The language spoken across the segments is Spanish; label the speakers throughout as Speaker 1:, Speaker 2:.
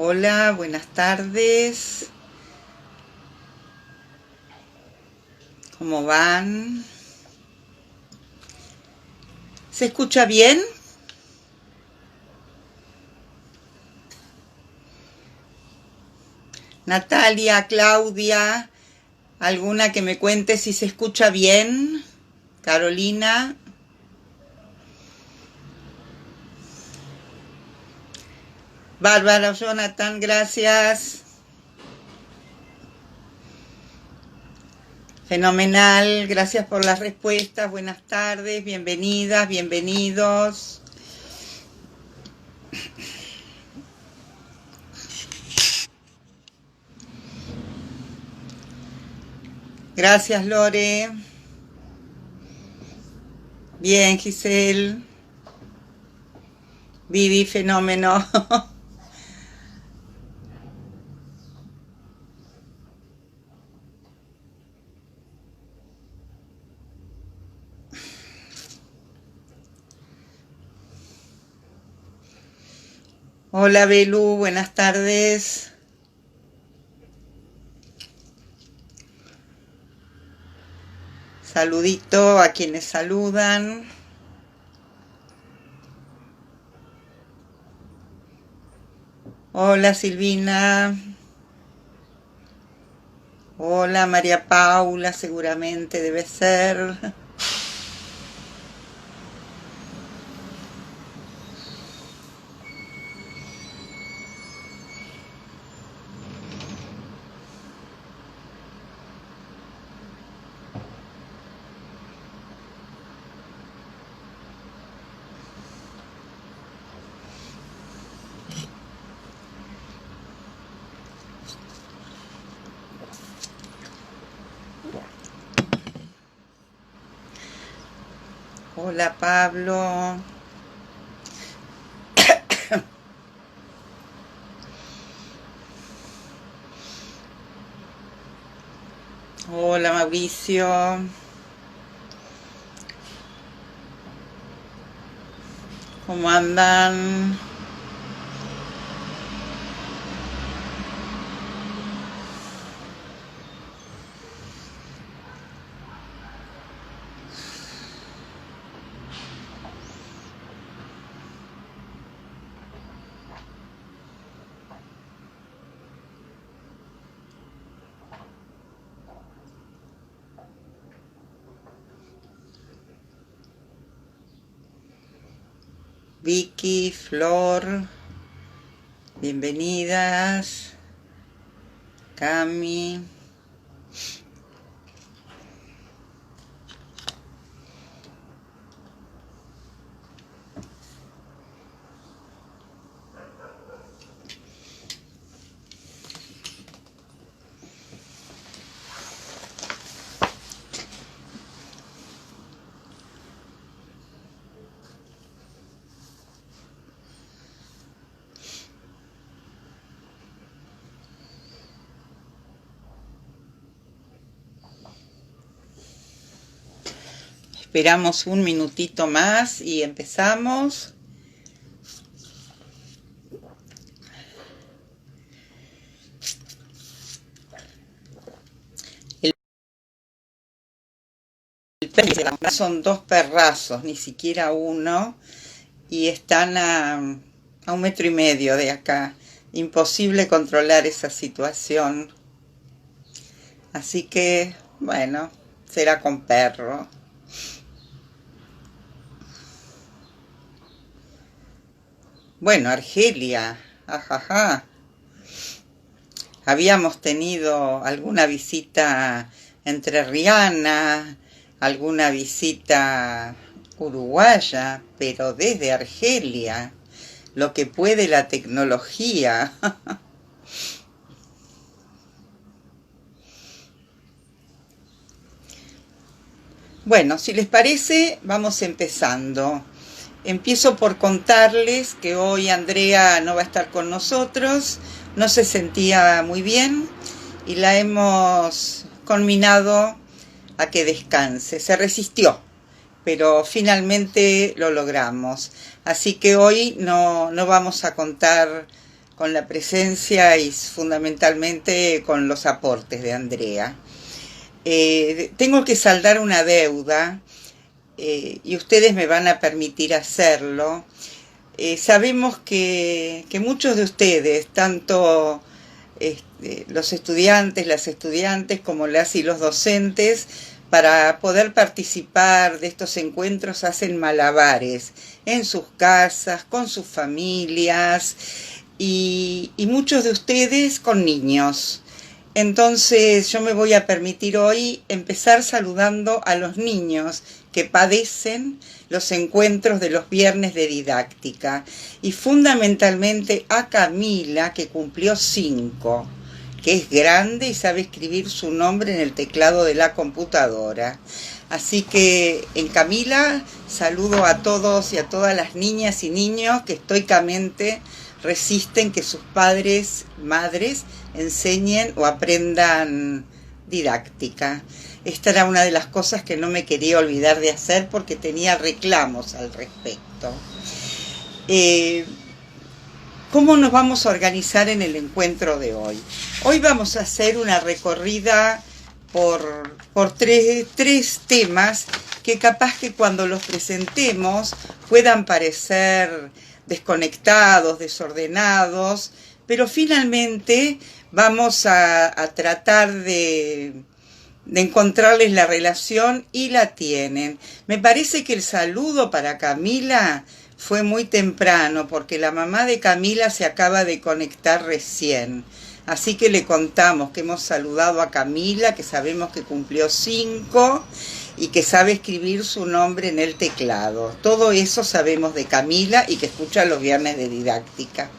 Speaker 1: Hola, buenas tardes. ¿Cómo van? ¿Se escucha bien? Natalia, Claudia, ¿alguna que me cuente si se escucha bien? Carolina. Bárbara, Jonathan, gracias. Fenomenal, gracias por las respuestas. Buenas tardes, bienvenidas, bienvenidos. Gracias, Lore. Bien, Giselle. Vivi, fenómeno. Hola, Belu, buenas tardes. Saludito a quienes saludan. Hola, Silvina. Hola, María Paula, seguramente debe ser. Hola, Pablo. Hola, Mauricio. ¿Cómo andan? Vicky, Flor, bienvenidas. Cami. Esperamos un minutito más y empezamos. Son dos perrazos, ni siquiera uno, y están a 1,5 metros de acá. Imposible controlar esa situación. Así que, bueno, será con perro. Bueno, Argelia, ajaja. Habíamos tenido alguna visita entrerriana, alguna visita uruguaya, pero desde Argelia, lo que puede la tecnología. Bueno, si les parece, vamos empezando. Empiezo por contarles que hoy Andrea no va a estar con nosotros, no se sentía muy bien y la hemos conminado a que descanse. Se resistió, pero finalmente lo logramos. Así que hoy no vamos a contar con la presencia y fundamentalmente con los aportes de Andrea. Tengo que saldar una deuda y ustedes me van a permitir hacerlo. Sabemos que muchos de ustedes, tanto los estudiantes, las estudiantes, como las y los docentes, para poder participar de estos encuentros hacen malabares en sus casas, con sus familias y muchos de ustedes con niños. Entonces yo me voy a permitir hoy empezar saludando a los niños que padecen los encuentros de los viernes de didáctica y fundamentalmente a Camila, que cumplió 5, que es grande y sabe escribir su nombre en el teclado de la computadora. Así que en Camila saludo a todos y a todas las niñas y niños que estoicamente resisten que sus padres, madres, enseñen o aprendan didáctica. Esta era una de las cosas que no me quería olvidar de hacer porque tenía reclamos al respecto. ¿Cómo nos vamos a organizar en el encuentro de hoy? Hoy vamos a hacer una recorrida por tres temas que capaz que cuando los presentemos puedan parecer desconectados, desordenados, pero finalmente vamos a tratar de encontrarles la relación y la tienen. Me parece que el saludo para Camila fue muy temprano porque la mamá de Camila se acaba de conectar recién. Así que le contamos que hemos saludado a Camila, que sabemos que cumplió 5 y que sabe escribir su nombre en el teclado. Todo eso sabemos de Camila y que escucha los viernes de didáctica.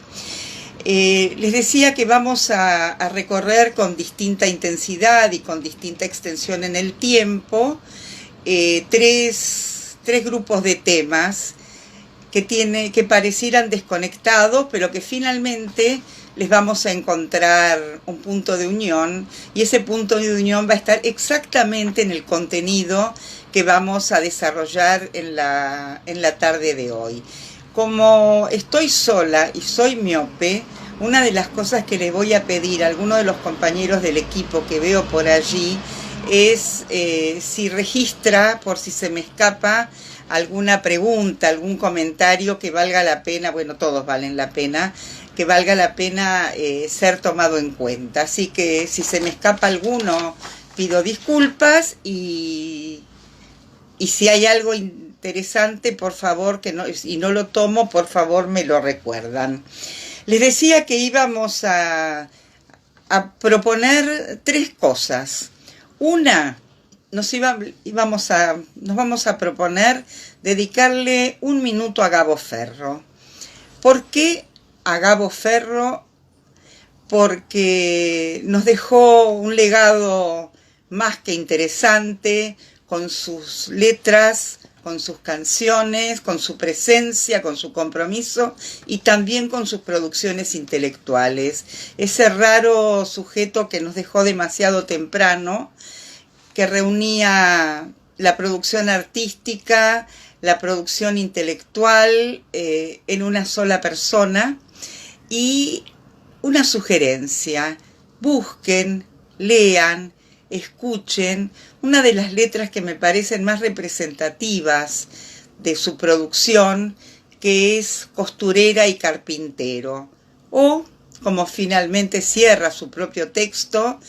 Speaker 1: Les decía que vamos a recorrer con distinta intensidad y con distinta extensión en el tiempo tres grupos de temas que parecieran desconectados, pero que finalmente les vamos a encontrar un punto de unión, y ese punto de unión va a estar exactamente en el contenido que vamos a desarrollar en la tarde de hoy. Como estoy sola y soy miope, una de las cosas que le voy a pedir a alguno de los compañeros del equipo que veo por allí es si registra, por si se me escapa, alguna pregunta, algún comentario que valga la pena, bueno, todos valen la pena, que valga la pena ser tomado en cuenta. Así que si se me escapa alguno, pido disculpas y si hay algo interesante, por favor, y no lo tomo, por favor me lo recuerdan. Les decía que íbamos a proponer 3 cosas. Una, nos vamos a proponer dedicarle 1 minuto a Gabo Ferro. ¿Por qué a Gabo Ferro? Porque nos dejó un legado más que interesante, con sus letras, con sus canciones, con su presencia, con su compromiso y también con sus producciones intelectuales. Ese raro sujeto que nos dejó demasiado temprano, que reunía la producción artística, la producción intelectual en una sola persona. Y una sugerencia: busquen, lean, escuchen una de las letras que me parecen más representativas de su producción, que es Costurera y Carpintero, o, como finalmente cierra su propio texto,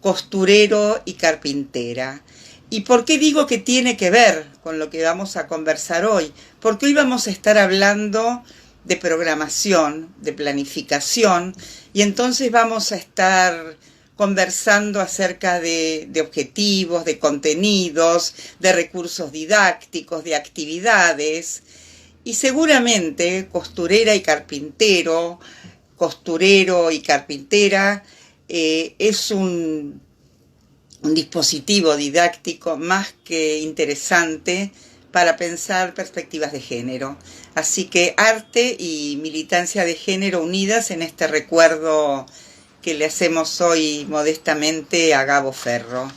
Speaker 1: Costurero y Carpintera. ¿Y por qué digo que tiene que ver con lo que vamos a conversar hoy? Porque hoy vamos a estar hablando de programación, de planificación, y entonces vamos a estar conversando acerca de objetivos, de contenidos, de recursos didácticos, de actividades, y seguramente costurera y carpintero, costurero y carpintera es un dispositivo didáctico más que interesante para pensar perspectivas de género. Así que arte y militancia de género unidas en este recuerdo que le hacemos hoy modestamente a Gabo Ferro.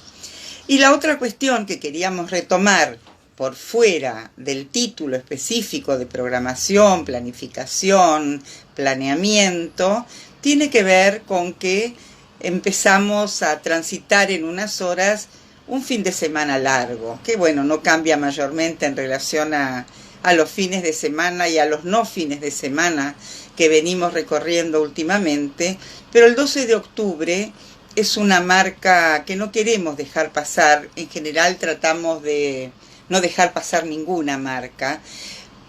Speaker 1: Y la otra cuestión que queríamos retomar por fuera del título específico de programación, planificación, planeamiento, tiene que ver con que empezamos a transitar en unas horas un fin de semana largo, que bueno, no cambia mayormente en relación a los fines de semana y a los no fines de semana que venimos recorriendo últimamente, pero el 12 de octubre es una marca que no queremos dejar pasar. En general tratamos de no dejar pasar ninguna marca,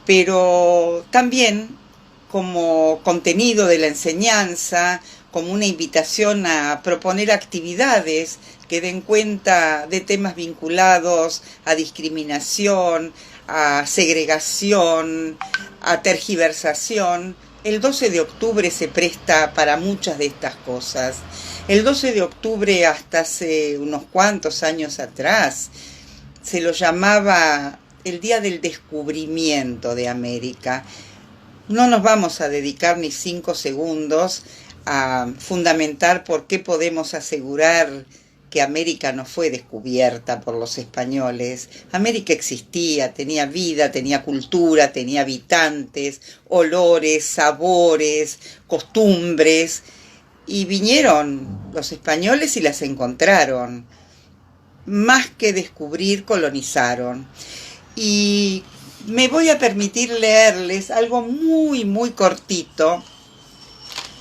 Speaker 1: pero también como contenido de la enseñanza, como una invitación a proponer actividades que den cuenta de temas vinculados a discriminación, a segregación, a tergiversación. El 12 de octubre se presta para muchas de estas cosas. El 12 de octubre, hasta hace unos cuantos años atrás, se lo llamaba el Día del Descubrimiento de América. No nos vamos a dedicar ni 5 segundos a fundamentar por qué podemos asegurar que América no fue descubierta por los españoles. América existía, tenía vida, tenía cultura, tenía habitantes, olores, sabores, costumbres, y vinieron los españoles y las encontraron. Más que descubrir, colonizaron. Y me voy a permitir leerles algo muy, muy cortito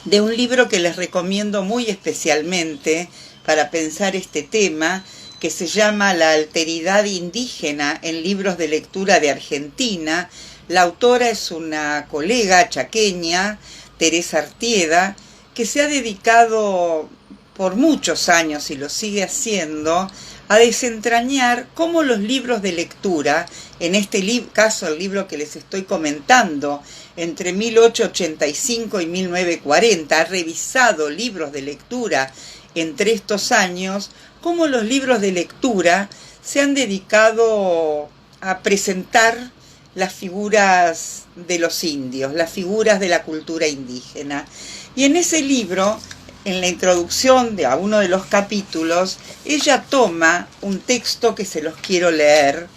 Speaker 1: de un libro que les recomiendo muy especialmente para pensar este tema, que se llama La alteridad indígena en libros de lectura de Argentina. La autora es una colega chaqueña, Teresa Artieda, que se ha dedicado por muchos años, y lo sigue haciendo, a desentrañar cómo los libros de lectura, en este caso el libro que les estoy comentando, entre 1885 y 1940, ha revisado libros de lectura entre estos años, cómo los libros de lectura se han dedicado a presentar las figuras de los indios, las figuras de la cultura indígena. Y en ese libro, en la introducción a uno de los capítulos, ella toma un texto que se los quiero leer,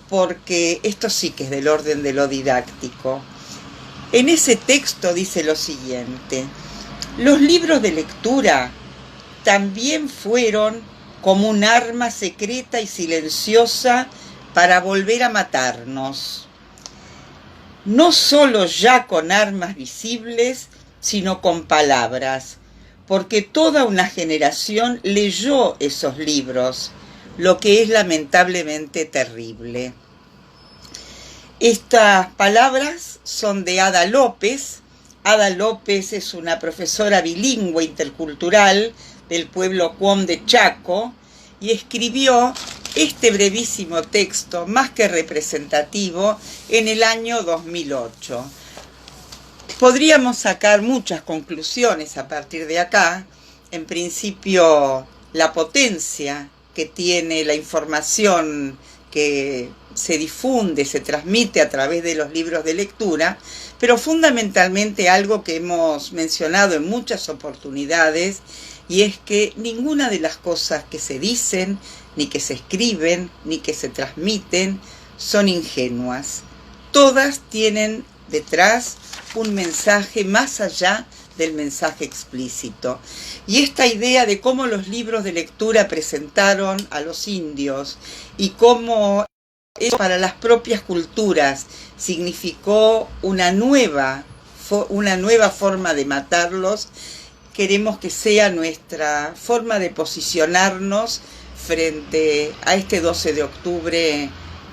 Speaker 1: porque esto sí que es del orden de lo didáctico. En ese texto dice lo siguiente: los libros de lectura también fueron como un arma secreta y silenciosa para volver a matarnos. No solo ya con armas visibles, sino con palabras, porque toda una generación leyó esos libros, lo que es lamentablemente terrible. Estas palabras son de Ada López. Ada López es una profesora bilingüe intercultural del pueblo Cuom de Chaco, y escribió este brevísimo texto, más que representativo, en el año 2008. Podríamos sacar muchas conclusiones a partir de acá. En principio, la potencia que tiene la información que se difunde, se transmite a través de los libros de lectura, pero fundamentalmente algo que hemos mencionado en muchas oportunidades, y es que ninguna de las cosas que se dicen, ni que se escriben, ni que se transmiten, son ingenuas. Todas tienen detrás un mensaje más allá del mensaje explícito. Y esta idea de cómo los libros de lectura presentaron a los indios y cómo eso para las propias culturas significó una nueva forma de matarlos, queremos que sea nuestra forma de posicionarnos frente a este 12 de octubre,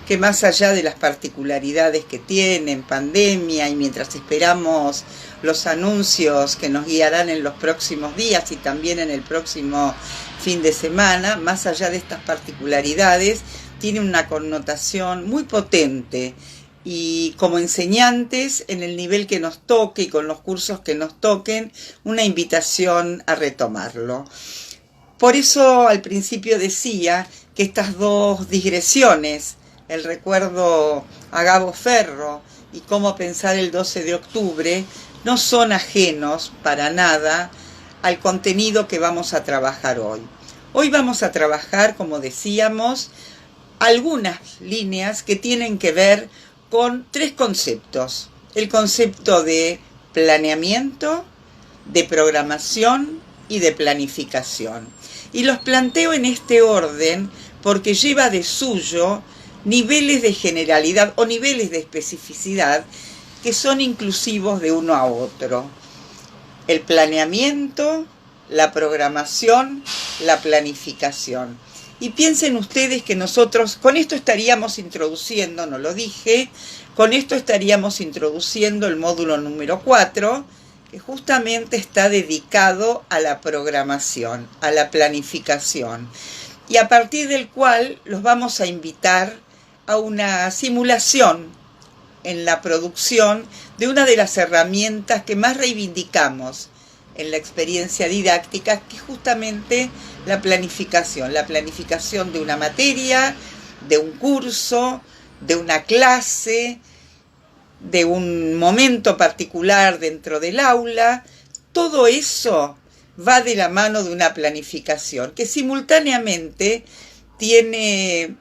Speaker 1: que más allá de las particularidades que tienen, pandemia, y mientras esperamos los anuncios que nos guiarán en los próximos días y también en el próximo fin de semana, más allá de estas particularidades, tiene una connotación muy potente, y como enseñantes, en el nivel que nos toque y con los cursos que nos toquen, una invitación a retomarlo. Por eso al principio decía que estas dos digresiones, el recuerdo a Gabo Ferro y cómo pensar el 12 de octubre, no son ajenos para nada al contenido que vamos a trabajar hoy. Hoy vamos a trabajar, como decíamos, algunas líneas que tienen que ver con tres conceptos. El concepto de planeamiento, de programación y de planificación. Y los planteo en este orden porque lleva de suyo niveles de generalidad o niveles de especificidad que son inclusivos de uno a otro. El planeamiento, la programación, la planificación. Y piensen ustedes que nosotros con esto estaríamos introduciendo, no lo dije, con esto estaríamos introduciendo el módulo número 4, que justamente está dedicado a la programación, a la planificación, y a partir del cual los vamos a invitar a una simulación en la producción de una de las herramientas que más reivindicamos en la experiencia didáctica, que es justamente la planificación de una materia, de un curso, de una clase, de un momento particular dentro del aula. Todo eso va de la mano de una planificación que simultáneamente tiene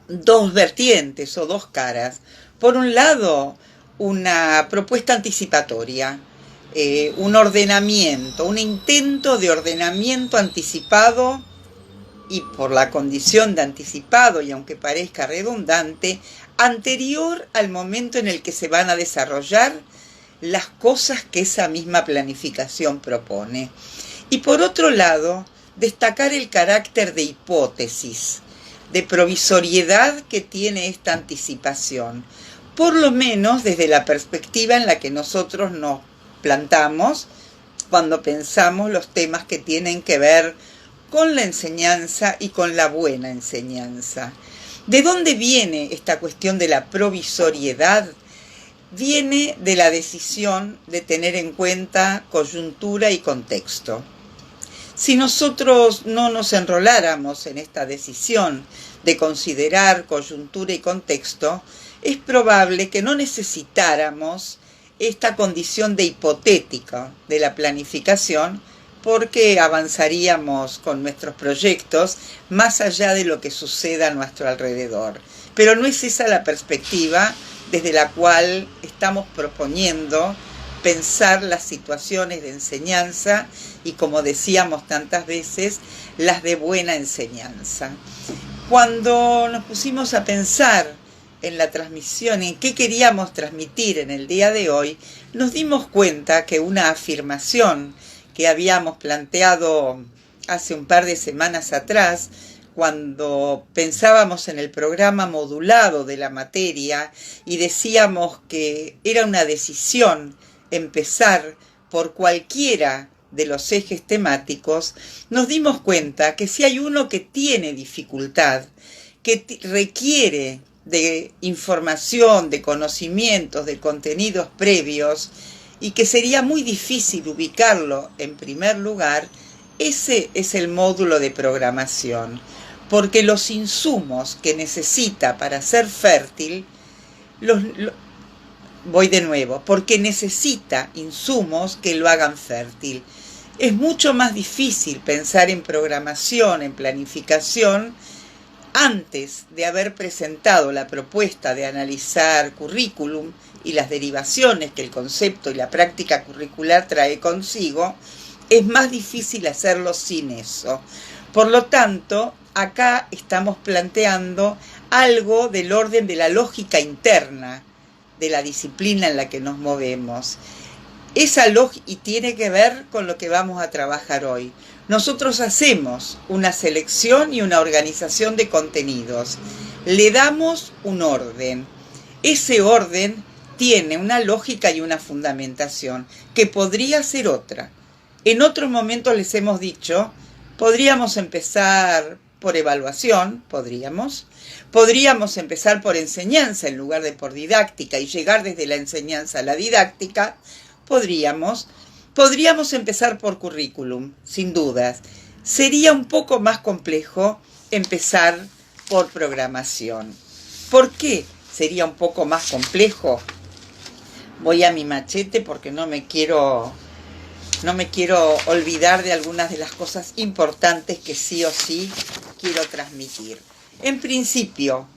Speaker 1: dos vertientes o dos caras. Por un lado, una propuesta anticipatoria, un ordenamiento, un intento de ordenamiento anticipado, y por la condición de anticipado, y aunque parezca redundante, anterior al momento en el que se van a desarrollar las cosas que esa misma planificación propone. Y por otro lado, destacar el carácter de hipótesis, de provisoriedad que tiene esta anticipación, por lo menos desde la perspectiva en la que nosotros nos plantamos cuando pensamos los temas que tienen que ver con la enseñanza y con la buena enseñanza. ¿De dónde viene esta cuestión de la provisoriedad? Viene de la decisión de tener en cuenta coyuntura y contexto. Si nosotros no nos enroláramos en esta decisión de considerar coyuntura y contexto, es probable que no necesitáramos esta condición de hipotética de la planificación, porque avanzaríamos con nuestros proyectos más allá de lo que suceda a nuestro alrededor. Pero no es esa la perspectiva desde la cual estamos proponiendo pensar las situaciones de enseñanza y, como decíamos tantas veces, las de buena enseñanza. Cuando nos pusimos a pensar en la transmisión, en qué queríamos transmitir en el día de hoy, nos dimos cuenta que una afirmación que habíamos planteado hace un par de semanas atrás, cuando pensábamos en el programa modulado de la materia y decíamos que era una decisión empezar por cualquiera de los ejes temáticos, nos dimos cuenta que si hay uno que tiene dificultad, que requiere de información, de conocimientos, de contenidos previos, y que sería muy difícil ubicarlo en primer lugar, ese es el módulo de programación, porque los insumos que necesita para ser fértil, voy de nuevo, porque necesita insumos que lo hagan fértil. Es mucho más difícil pensar en programación, en planificación, antes de haber presentado la propuesta de analizar currículum y las derivaciones que el concepto y la práctica curricular trae consigo. Es más difícil hacerlo sin eso. Por lo tanto, acá estamos planteando algo del orden de la lógica interna de la disciplina en la que nos movemos. Esa lógica, y tiene que ver con lo que vamos a trabajar hoy. Nosotros hacemos una selección y una organización de contenidos. Le damos un orden. Ese orden tiene una lógica y una fundamentación que podría ser otra. En otros momentos les hemos dicho, podríamos empezar por evaluación, podríamos empezar por enseñanza en lugar de por didáctica y llegar desde la enseñanza a la didáctica, podríamos empezar por currículum, sin dudas. Sería un poco más complejo empezar por programación. ¿Por qué sería un poco más complejo? Voy a mi machete porque no me quiero olvidar de algunas de las cosas importantes que sí o sí quiero transmitir. En principio,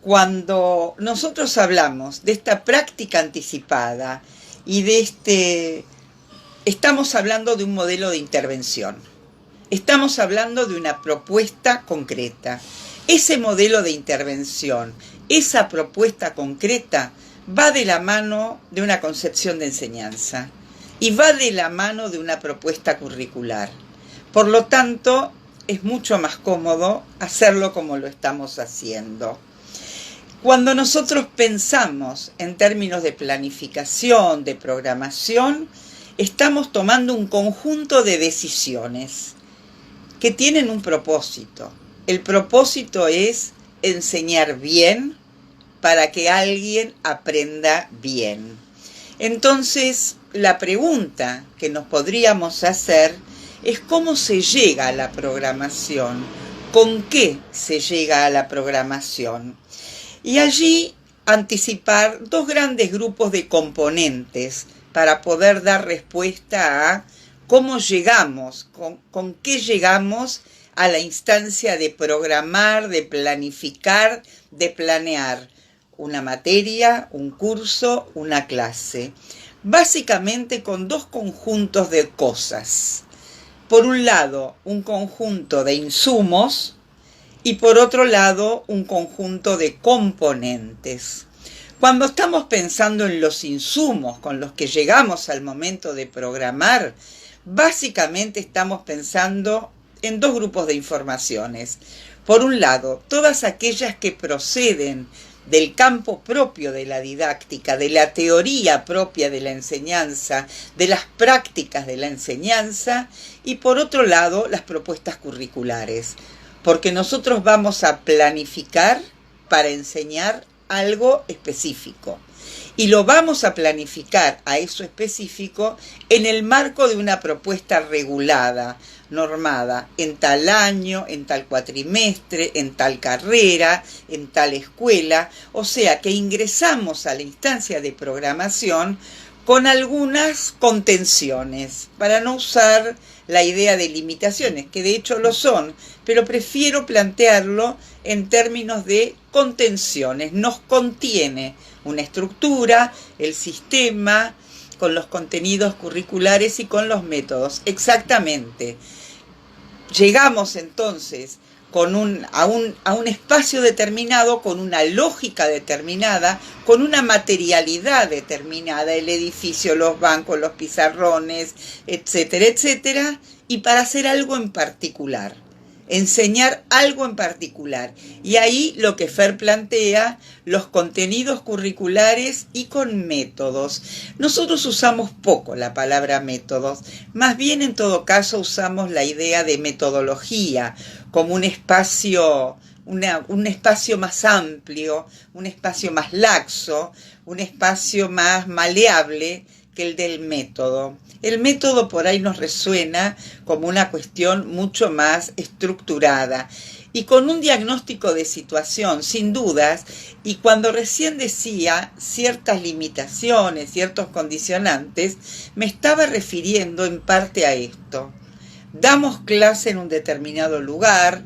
Speaker 1: cuando nosotros hablamos de esta práctica anticipada y estamos hablando de un modelo de intervención. Estamos hablando de una propuesta concreta. Ese modelo de intervención, esa propuesta concreta, va de la mano de una concepción de enseñanza y va de la mano de una propuesta curricular. Por lo tanto, es mucho más cómodo hacerlo como lo estamos haciendo. Cuando nosotros pensamos en términos de planificación, de programación, estamos tomando un conjunto de decisiones que tienen un propósito. El propósito es enseñar bien para que alguien aprenda bien. Entonces, la pregunta que nos podríamos hacer es cómo se llega a la programación, con qué se llega a la programación. Y allí anticipar dos grandes grupos de componentes para poder dar respuesta a cómo llegamos, con qué llegamos a la instancia de programar, de planificar, de planear una materia, un curso, una clase. Básicamente con dos conjuntos de cosas. Por un lado, un conjunto de insumos y por otro lado, un conjunto de componentes. Cuando estamos pensando en los insumos con los que llegamos al momento de programar, básicamente estamos pensando en dos grupos de informaciones. Por un lado, todas aquellas que proceden del campo propio de la didáctica, de la teoría propia de la enseñanza, de las prácticas de la enseñanza, y por otro lado, las propuestas curriculares, porque nosotros vamos a planificar para enseñar algo específico. Y lo vamos a planificar a eso específico en el marco de una propuesta regulada, normada, en tal año, en tal cuatrimestre, en tal carrera, en tal escuela. O sea que ingresamos a la instancia de programación con algunas contenciones, para no usar la idea de limitaciones, que de hecho lo son, pero prefiero plantearlo en términos de contenciones. Nos contiene una estructura, el sistema, con los contenidos curriculares y con los métodos. Exactamente. Llegamos entonces a un espacio determinado, con una lógica determinada, con una materialidad determinada, el edificio, los bancos, los pizarrones, etcétera, etcétera, y para hacer algo en particular, enseñar algo en particular. Y ahí lo que Fer plantea, los contenidos curriculares y con métodos. Nosotros usamos poco la palabra métodos, más bien en todo caso usamos la idea de metodología como un espacio más amplio, un espacio más laxo, un espacio más maleable que el del método. El método por ahí nos resuena como una cuestión mucho más estructurada y con un diagnóstico de situación, sin dudas, y cuando recién decía ciertas limitaciones, ciertos condicionantes, me estaba refiriendo en parte a esto. Damos clase en un determinado lugar,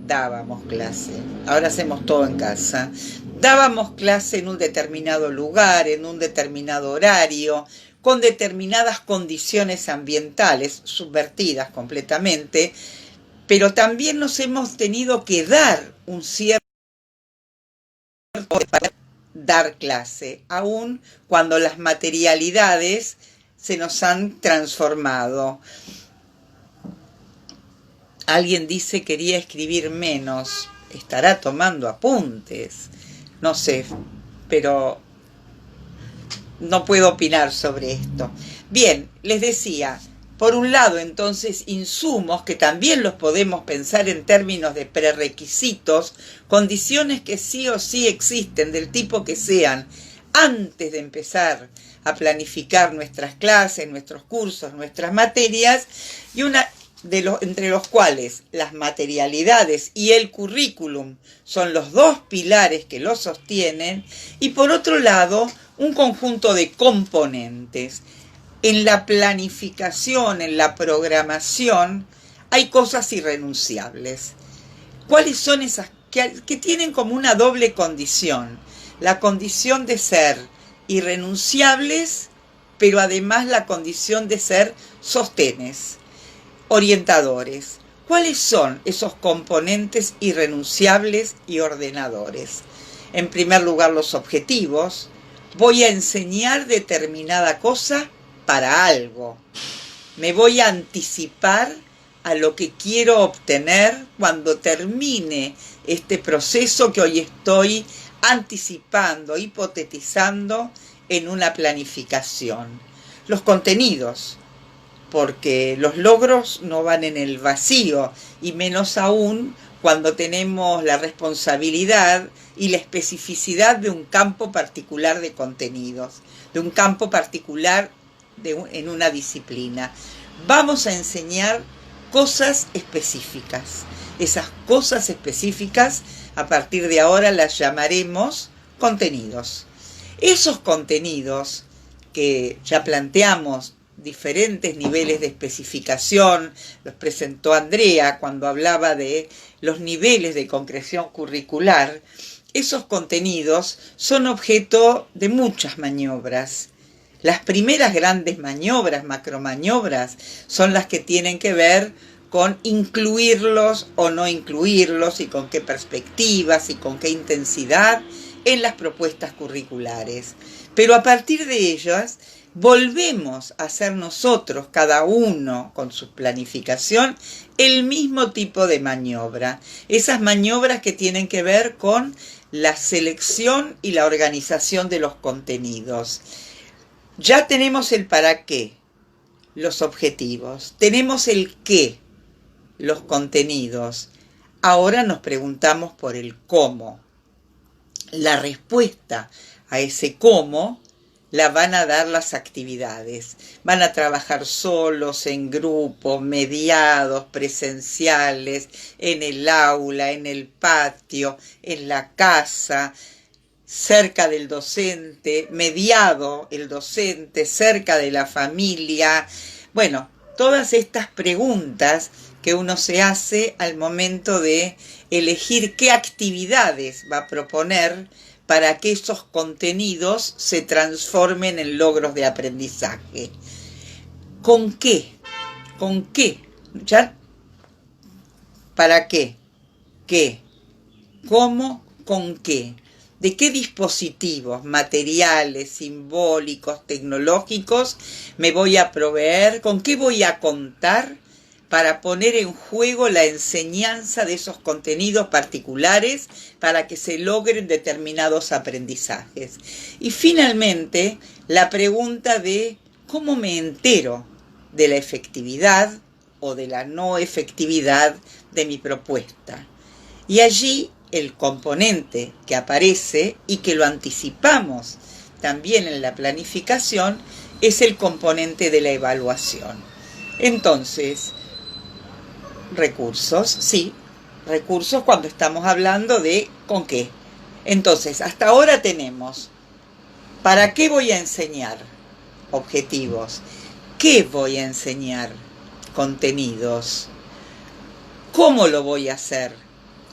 Speaker 1: dábamos clase, ahora hacemos todo en casa. Dábamos clase en un determinado lugar, en un determinado horario, con determinadas condiciones ambientales subvertidas completamente, pero también nos hemos tenido que dar un cierto para dar clase, aun cuando las materialidades se nos han transformado. Alguien dice quería escribir menos, estará tomando apuntes, no sé, pero no puedo opinar sobre esto. Bien, les decía, por un lado entonces insumos que también los podemos pensar en términos de prerequisitos, condiciones que sí o sí existen del tipo que sean antes de empezar a planificar nuestras clases, nuestros cursos, nuestras materias, y entre los cuales las materialidades y el currículum son los dos pilares que lo sostienen, y por otro lado un conjunto de componentes. En la planificación, en la programación, hay cosas irrenunciables. ¿Cuáles son esas que tienen como una doble condición. La condición de ser irrenunciables, pero además la condición de ser sostenes, orientadores. ¿Cuáles son esos componentes irrenunciables y ordenadores? En primer lugar, los objetivos. Voy a enseñar determinada cosa para algo. Me voy a anticipar a lo que quiero obtener cuando termine este proceso que hoy estoy anticipando, hipotetizando en una planificación. Los contenidos, porque los logros no van en el vacío, y menos aún cuando tenemos la responsabilidad y la especificidad de un campo particular de contenidos, de un campo particular en una disciplina. Vamos a enseñar cosas específicas. Esas cosas específicas, a partir de ahora las llamaremos contenidos. Esos contenidos que ya planteamos diferentes niveles de especificación, los presentó Andrea cuando hablaba de los niveles de concreción curricular. Esos contenidos son objeto de muchas maniobras. Las primeras grandes maniobras, macromaniobras, son las que tienen que ver con incluirlos o no incluirlos, y con qué perspectivas y con qué intensidad en las propuestas curriculares. Pero a partir de ellas volvemos a hacer nosotros, cada uno con su planificación, el mismo tipo de maniobra. Esas maniobras que tienen que ver con la selección y la organización de los contenidos. Ya tenemos el para qué, los objetivos. Tenemos el qué, los contenidos. Ahora nos preguntamos por el cómo. La respuesta a ese cómo la van a dar las actividades. Van a trabajar solos, en grupo, mediados, presenciales, en el aula, en el patio, en la casa, cerca del docente, mediado el docente, cerca de la familia. Bueno, todas estas preguntas que uno se hace al momento de elegir qué actividades va a proponer para que esos contenidos se transformen en logros de aprendizaje. ¿Con qué? ¿Con qué? ¿Ya? ¿Para qué? ¿Qué? ¿Cómo? ¿Con qué? ¿De qué dispositivos materiales, simbólicos, tecnológicos me voy a proveer? ¿Con qué voy a contar para poner en juego la enseñanza de esos contenidos particulares para que se logren determinados aprendizajes? Y finalmente, la pregunta de cómo me entero de la efectividad o de la no efectividad de mi propuesta. Y allí el componente que aparece y que lo anticipamos también en la planificación es el componente de la evaluación. Entonces, recursos, sí, recursos cuando estamos hablando de ¿con qué? Entonces, hasta ahora tenemos ¿para qué voy a enseñar? Objetivos. ¿Qué voy a enseñar? Contenidos. ¿Cómo lo voy a hacer?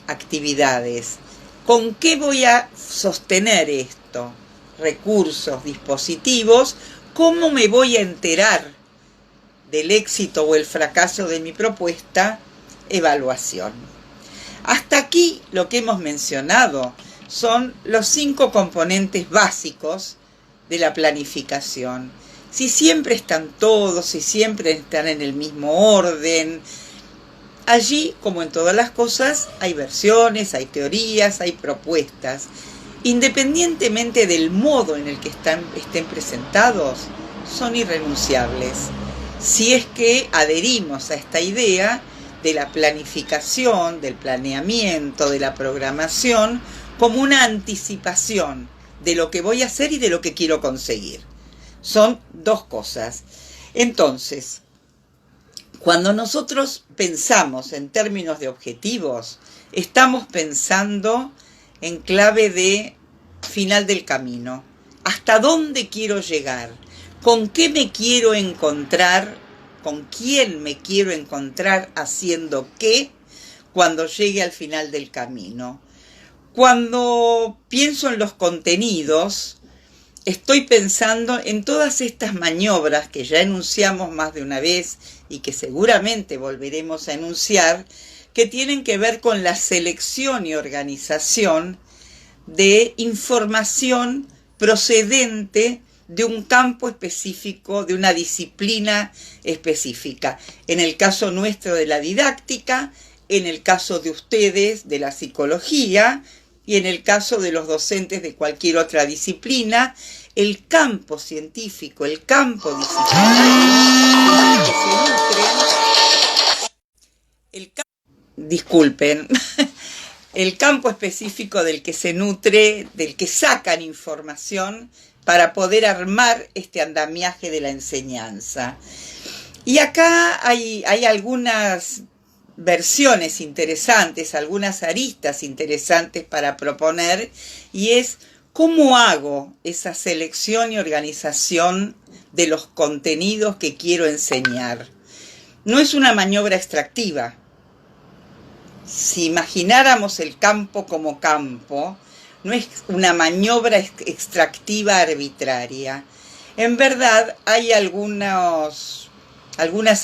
Speaker 1: Actividades. ¿Con qué voy a sostener esto? Recursos, dispositivos. ¿Cómo me voy a enterar del éxito o el fracaso de mi propuesta? Evaluación. Hasta aquí lo que hemos mencionado son los 5 componentes básicos de la planificación. Si siempre están todos, si siempre están en el mismo orden, allí, como en todas las cosas, hay versiones, hay teorías, hay propuestas. Independientemente del modo en el que estén presentados, son irrenunciables. Si es que adherimos a esta idea de la planificación, del planeamiento, de la programación, como una anticipación de lo que voy a hacer y de lo que quiero conseguir. Son 2 cosas. Entonces, cuando nosotros pensamos en términos de objetivos, estamos pensando en clave de final del camino. ¿Hasta dónde quiero llegar? ¿Con qué me quiero encontrar? ¿Con quién me quiero encontrar haciendo qué? cuando llegue al final del camino. Cuando pienso en los contenidos, estoy pensando en todas estas maniobras que ya enunciamos más de una vez y que seguramente volveremos a enunciar, que tienen que ver con la selección y organización de información procedente de un campo específico, de una disciplina específica. En el caso nuestro de la didáctica, en el caso de ustedes de la psicología y en el caso de los docentes de cualquier otra disciplina, el campo científico, el campo disciplinario que se nutre, disculpen, el campo específico del que se nutre, del que sacan información para poder armar este andamiaje de la enseñanza. Y acá hay algunas versiones interesantes, algunas aristas interesantes para proponer, y es cómo hago esa selección y organización de los contenidos que quiero enseñar. No es una maniobra extractiva. Si imagináramos el campo como campo, no es una maniobra extractiva arbitraria. En verdad hay algunas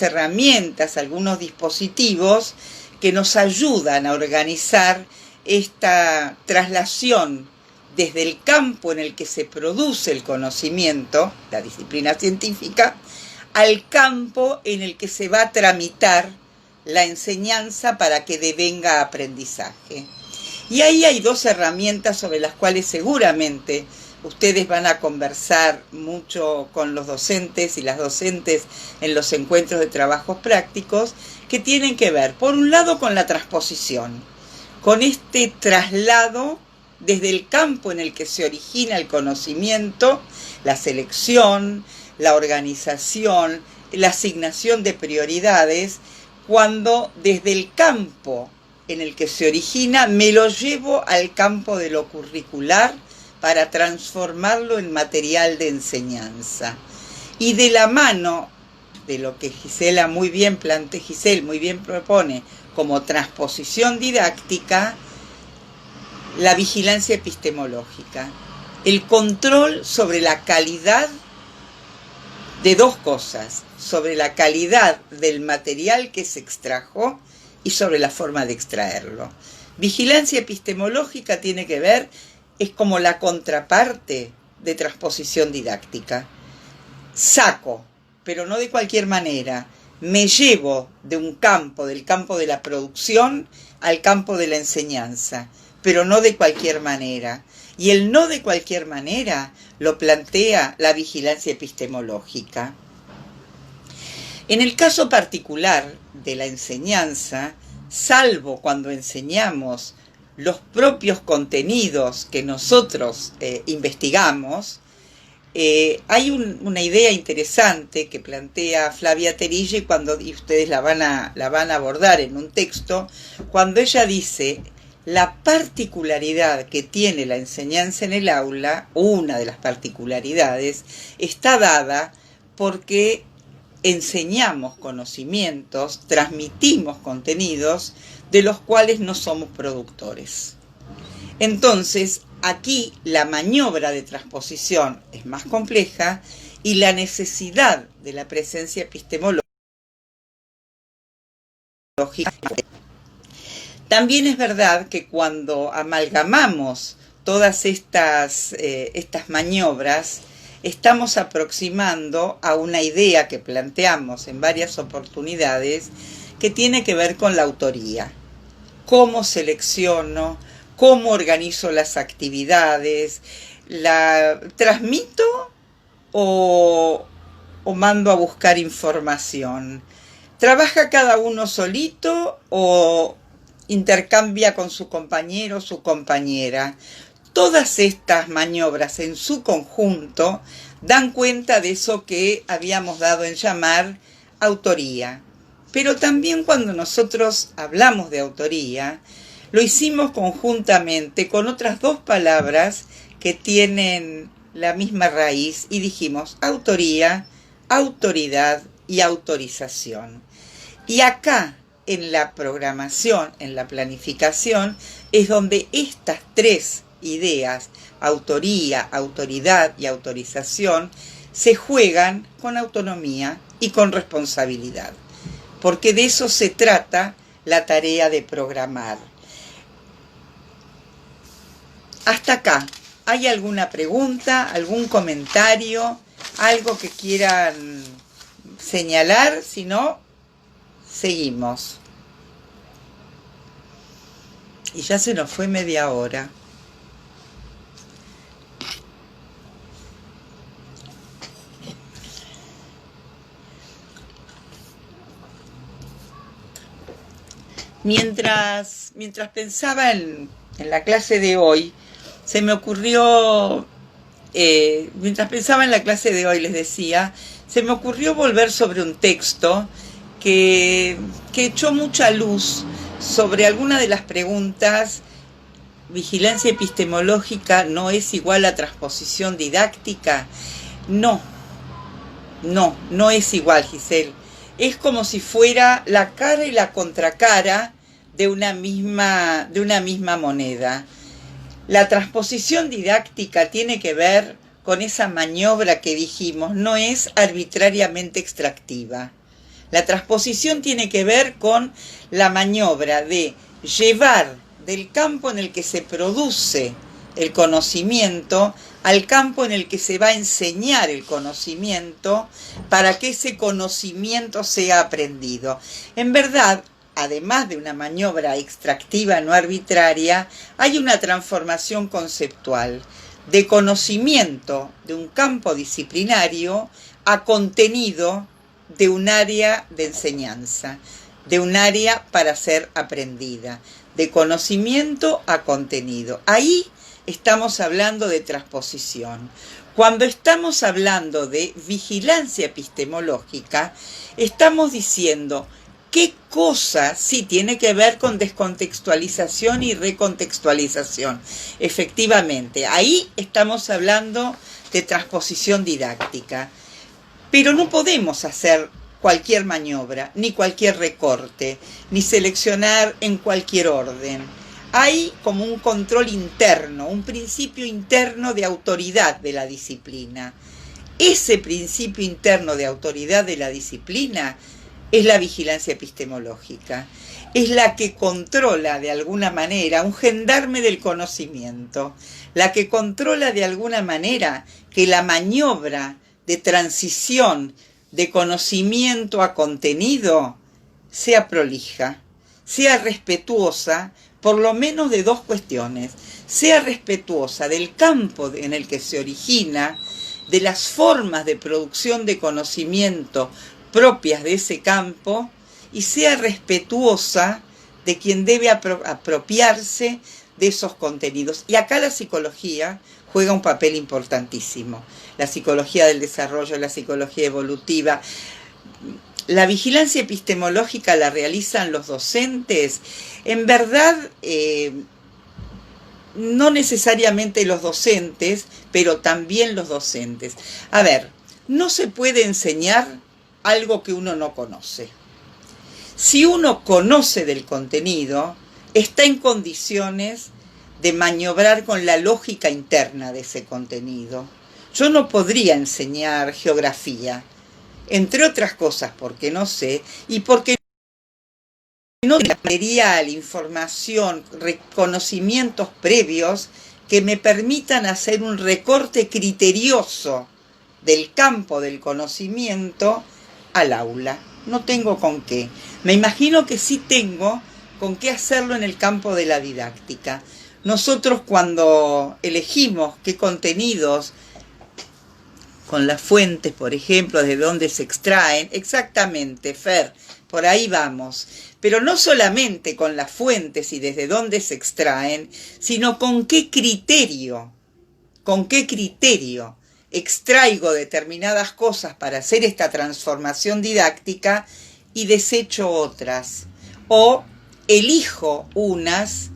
Speaker 1: herramientas, algunos dispositivos que nos ayudan a organizar esta traslación desde el campo en el que se produce el conocimiento, la disciplina científica, al campo en el que se va a tramitar la enseñanza para que devenga aprendizaje. Y ahí hay dos herramientas sobre las cuales seguramente ustedes van a conversar mucho con los docentes y las docentes en los encuentros de trabajos prácticos, que tienen que ver, por un lado, con la transposición, con este traslado desde el campo en el que se origina el conocimiento, la selección, la organización, la asignación de prioridades, cuando desde el campo en el que se origina me lo llevo al campo de lo curricular para transformarlo en material de enseñanza. Y de la mano de lo que Giselle muy bien propone como transposición didáctica, la vigilancia epistemológica, el control sobre la calidad de dos cosas, sobre la calidad del material que se extrajo y sobre la forma de extraerlo. Vigilancia epistemológica tiene que ver, es como la contraparte de transposición didáctica. Saco, pero no de cualquier manera, me llevo de un campo, del campo de la producción, al campo de la enseñanza, pero no de cualquier manera. Y el no de cualquier manera lo plantea la vigilancia epistemológica. En el caso particular de la enseñanza, salvo cuando enseñamos los propios contenidos que nosotros investigamos, hay una idea interesante que plantea Flavia Terille y ustedes la van a abordar en un texto, cuando ella dice: la particularidad que tiene la enseñanza en el aula, una de las particularidades, está dada porque enseñamos conocimientos, transmitimos contenidos de los cuales no somos productores. Entonces, aquí la maniobra de transposición es más compleja y la necesidad de la presencia epistemológica. También es verdad que cuando amalgamamos todas estas maniobras, estamos aproximando a una idea que planteamos en varias oportunidades que tiene que ver con la autoría. Cómo selecciono, cómo organizo las actividades, ¿la transmito o mando a buscar información? ¿Trabaja cada uno solito o intercambia con su compañero o su compañera? Todas estas maniobras en su conjunto dan cuenta de eso que habíamos dado en llamar autoría. Pero también cuando nosotros hablamos de autoría, lo hicimos conjuntamente con otras dos palabras que tienen la misma raíz y dijimos autoría, autoridad y autorización. Y acá en la programación, en la planificación, es donde estas tres ideas, autoría, autoridad y autorización, se juegan con autonomía y con responsabilidad, porque de eso se trata la tarea de programar. Hasta acá, ¿hay alguna pregunta, algún comentario, algo que quieran señalar? Si no, seguimos. Y ya se nos fue media hora. Mientras pensaba en la clase de hoy, se me ocurrió, mientras pensaba en la clase de hoy, les decía, se me ocurrió volver sobre un texto que echó mucha luz sobre alguna de las preguntas. ¿Vigilancia epistemológica no es igual a transposición didáctica? No es igual, Giselle. Es como si fuera la cara y la contracara de una misma moneda. La transposición didáctica tiene que ver con esa maniobra que dijimos, no es arbitrariamente extractiva. La transposición tiene que ver con la maniobra de llevar del campo en el que se produce el conocimiento al campo en el que se va a enseñar el conocimiento para que ese conocimiento sea aprendido. En verdad, además de una maniobra extractiva no arbitraria, hay una transformación conceptual de conocimiento de un campo disciplinario a contenido de un área de enseñanza, de un área para ser aprendida, de conocimiento a contenido. Ahí estamos hablando de transposición. Cuando estamos hablando de vigilancia epistemológica, estamos diciendo qué cosa sí tiene que ver con descontextualización y recontextualización. Efectivamente, ahí estamos hablando de transposición didáctica. Pero no podemos hacer cualquier maniobra, ni cualquier recorte, ni seleccionar en cualquier orden. Hay como un control interno, un principio interno de autoridad de la disciplina. Ese principio interno de autoridad de la disciplina es la vigilancia epistemológica. Es la que controla de alguna manera, un gendarme del conocimiento, la que controla de alguna manera que la maniobra de transición de conocimiento a contenido sea prolija, sea respetuosa por lo menos de dos cuestiones, sea respetuosa del campo en el que se origina, de las formas de producción de conocimiento propias de ese campo, y sea respetuosa de quien debe apropiarse de esos contenidos. Y acá la psicología juega un papel importantísimo. La psicología del desarrollo, la psicología evolutiva. La vigilancia epistemológica la realizan los docentes. En verdad, no necesariamente los docentes, pero también los docentes. A ver, no se puede enseñar algo que uno no conoce. Si uno conoce del contenido, está en condiciones de maniobrar con la lógica interna de ese contenido. Yo no podría enseñar geografía, entre otras cosas porque no sé y porque no tengo material, información, reconocimientos previos que me permitan hacer un recorte criterioso del campo del conocimiento al aula. No tengo con qué. Me imagino que sí tengo con qué hacerlo en el campo de la didáctica. Nosotros cuando elegimos qué contenidos, con las fuentes, por ejemplo, de dónde se extraen, exactamente, Fer, por ahí vamos. Pero no solamente con las fuentes y desde dónde se extraen, sino con qué criterio extraigo determinadas cosas para hacer esta transformación didáctica y desecho otras. O elijo unas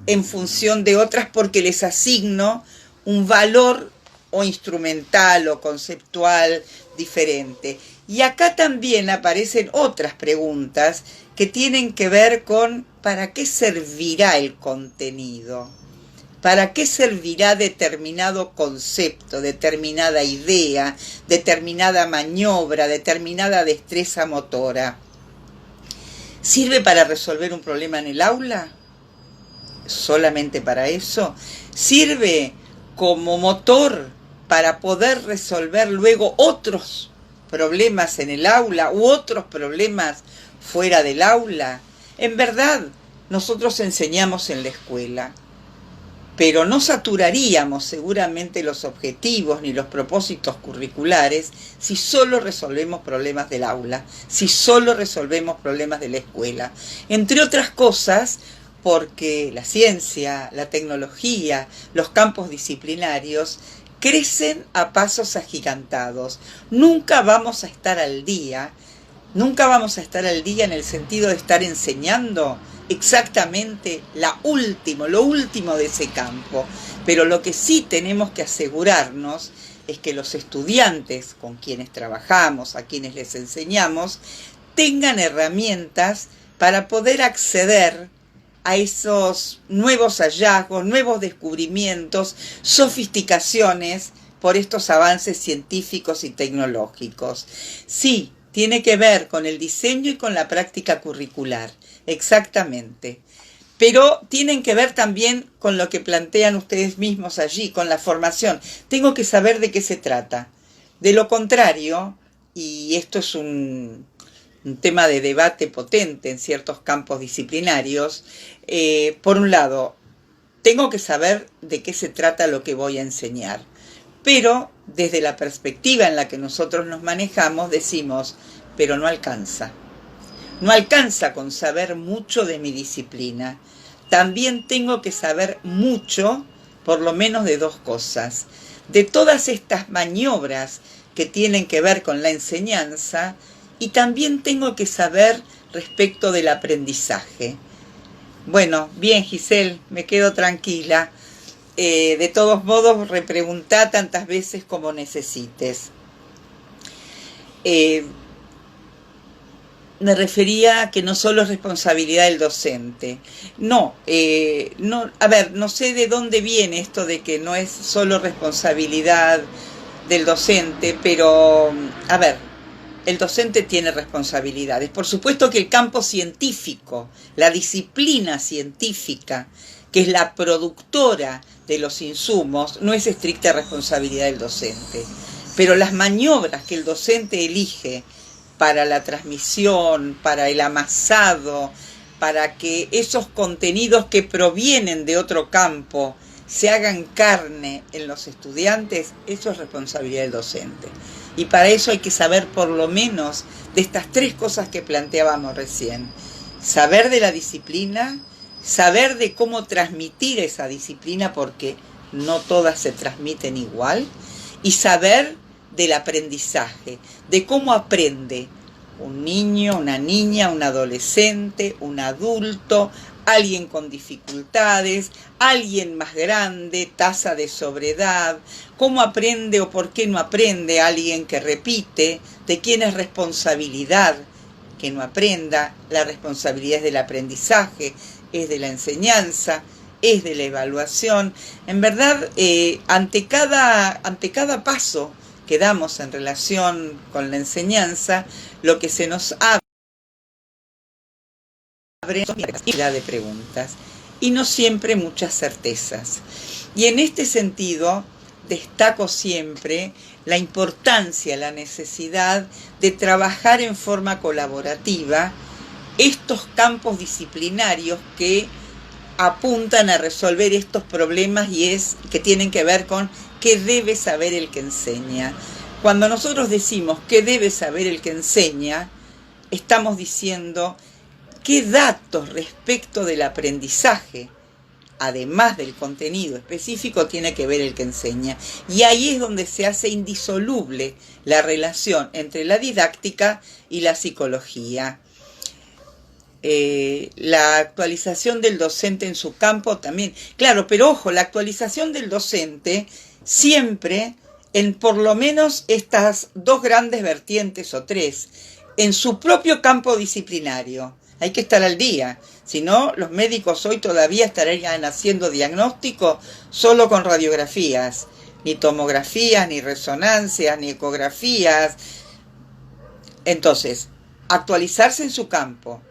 Speaker 1: en función de otras porque les asigno un valor o instrumental o conceptual diferente. Y acá también aparecen otras preguntas que tienen que ver con ¿para qué servirá el contenido? ¿Para qué servirá determinado concepto, determinada idea, determinada maniobra, determinada destreza motora? ¿Sirve para resolver un problema en el aula? ¿Solamente para eso? ¿Sirve como motor para poder resolver luego otros problemas en el aula u otros problemas fuera del aula? En verdad, nosotros enseñamos en la escuela, pero no saturaríamos seguramente los objetivos ni los propósitos curriculares si solo resolvemos problemas del aula, si solo resolvemos problemas de la escuela. Entre otras cosas, porque la ciencia, la tecnología, los campos disciplinarios crecen a pasos agigantados. Nunca vamos a estar al día en el sentido de estar enseñando exactamente lo último de ese campo. Pero lo que sí tenemos que asegurarnos es que los estudiantes con quienes trabajamos, a quienes les enseñamos, tengan herramientas para poder acceder a esos nuevos hallazgos, nuevos descubrimientos, sofisticaciones por estos avances científicos y tecnológicos. Sí, tiene que ver con el diseño y con la práctica curricular, exactamente. Pero tienen que ver también con lo que plantean ustedes mismos allí, con la formación. Tengo que saber de qué se trata. De lo contrario, y esto es un tema de debate potente en ciertos campos disciplinarios, por un lado, tengo que saber de qué se trata lo que voy a enseñar. Pero desde la perspectiva en la que nosotros nos manejamos decimos, pero no alcanza. No alcanza con saber mucho de mi disciplina. También tengo que saber mucho, por lo menos de dos cosas. De todas estas maniobras que tienen que ver con la enseñanza, y también tengo que saber respecto del aprendizaje. Bueno, bien, Giselle, me quedo tranquila. De todos modos, repreguntá tantas veces como necesites. Me refería a que no solo es responsabilidad del docente. No, no sé de dónde viene esto de que no es solo responsabilidad del docente, pero, el docente tiene responsabilidades. Por supuesto que el campo científico, la disciplina científica, que es la productora de los insumos, no es estricta responsabilidad del docente. Pero las maniobras que el docente elige para la transmisión, para el amasado, para que esos contenidos que provienen de otro campo se hagan carne en los estudiantes, eso es responsabilidad del docente. Y para eso hay que saber por lo menos de estas tres cosas que planteábamos recién. Saber de la disciplina, saber de cómo transmitir esa disciplina, porque no todas se transmiten igual, y saber del aprendizaje, de cómo aprende un niño, una niña, un adolescente, un adulto, alguien con dificultades, alguien más grande, tasa de sobredad, cómo aprende o por qué no aprende alguien que repite, de quién es responsabilidad que no aprenda. La responsabilidad es del aprendizaje, es de la enseñanza, es de la evaluación. En verdad, ante cada paso que damos en relación con la enseñanza, lo que se nos abre cantidad de preguntas y no siempre muchas certezas. Y en este sentido destaco siempre la importancia, la necesidad de trabajar en forma colaborativa estos campos disciplinarios que apuntan a resolver estos problemas que tienen que ver con qué debe saber el que enseña. Cuando nosotros decimos qué debe saber el que enseña, estamos diciendo qué datos respecto del aprendizaje, además del contenido específico, tiene que ver el que enseña. Y ahí es donde se hace indisoluble la relación entre la didáctica y la psicología. La actualización del docente en su campo también. Claro, pero ojo, la actualización del docente siempre en por lo menos estas dos grandes vertientes o tres, en su propio campo disciplinario. Hay que estar al día, si no, los médicos hoy todavía estarían haciendo diagnóstico solo con radiografías, ni tomografías, ni resonancias, ni ecografías. Entonces, actualizarse en su campo,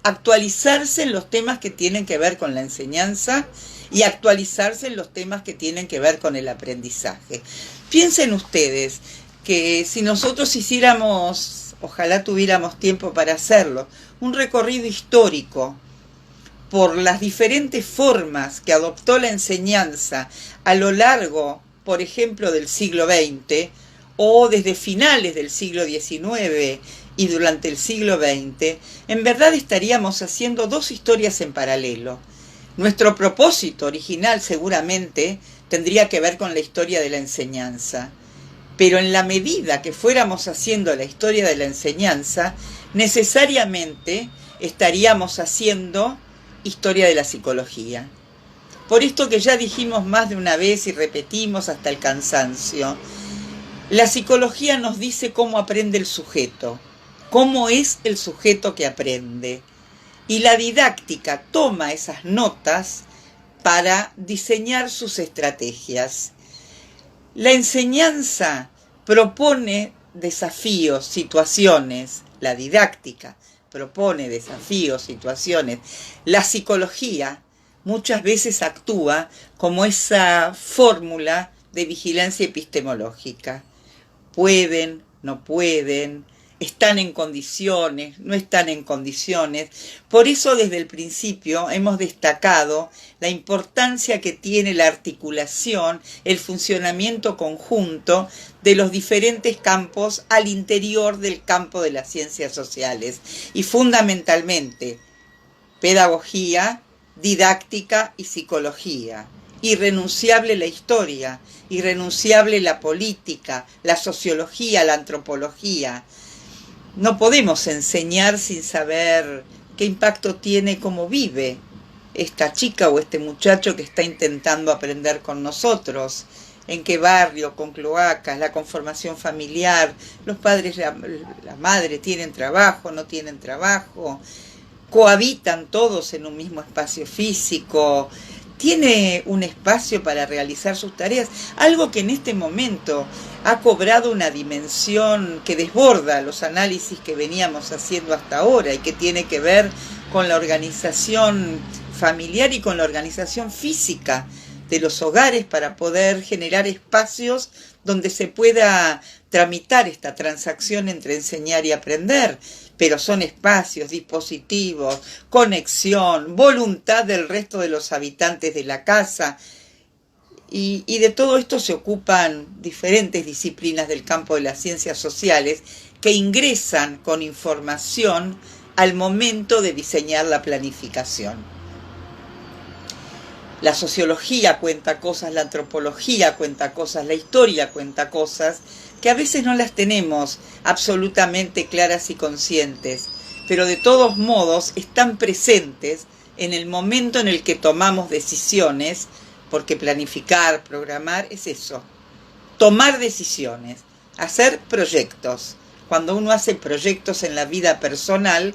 Speaker 1: actualizarse en los temas que tienen que ver con la enseñanza y actualizarse en los temas que tienen que ver con el aprendizaje. Piensen ustedes que si nosotros hiciéramos, ojalá tuviéramos tiempo para hacerlo, un recorrido histórico por las diferentes formas que adoptó la enseñanza a lo largo, por ejemplo, del siglo XX o desde finales del siglo XIX y durante el siglo XX, en verdad estaríamos haciendo dos historias en paralelo. Nuestro propósito original seguramente tendría que ver con la historia de la enseñanza, pero en la medida que fuéramos haciendo la historia de la enseñanza, necesariamente estaríamos haciendo historia de la psicología. Por esto que ya dijimos más de una vez y repetimos hasta el cansancio, la psicología nos dice cómo aprende el sujeto, cómo es el sujeto que aprende. Y la didáctica toma esas notas para diseñar sus estrategias. La enseñanza propone desafíos, situaciones. La didáctica propone desafíos, situaciones. La psicología muchas veces actúa como esa fórmula de vigilancia epistemológica. Pueden, no pueden, están en condiciones, no están en condiciones. Por eso desde el principio hemos destacado la importancia que tiene la articulación, el funcionamiento conjunto de los diferentes campos al interior del campo de las ciencias sociales. Y fundamentalmente, pedagogía, didáctica y psicología. Irrenunciable la historia, irrenunciable la política, la sociología, la antropología. No podemos enseñar sin saber qué impacto tiene, cómo vive esta chica o este muchacho que está intentando aprender con nosotros, en qué barrio, con cloacas, la conformación familiar, los padres, la madre tienen trabajo, no tienen trabajo, cohabitan todos en un mismo espacio físico, tiene un espacio para realizar sus tareas, algo que en este momento ha cobrado una dimensión que desborda los análisis que veníamos haciendo hasta ahora y que tiene que ver con la organización familiar y con la organización física de los hogares para poder generar espacios donde se pueda tramitar esta transacción entre enseñar y aprender. Pero son espacios, dispositivos, conexión, voluntad del resto de los habitantes de la casa. Y de todo esto se ocupan diferentes disciplinas del campo de las ciencias sociales que ingresan con información al momento de diseñar la planificación. La sociología cuenta cosas, la antropología cuenta cosas, la historia cuenta cosas que a veces no las tenemos absolutamente claras y conscientes, pero de todos modos están presentes en el momento en el que tomamos decisiones, porque planificar, programar es eso, tomar decisiones, hacer proyectos. Cuando uno hace proyectos en la vida personal,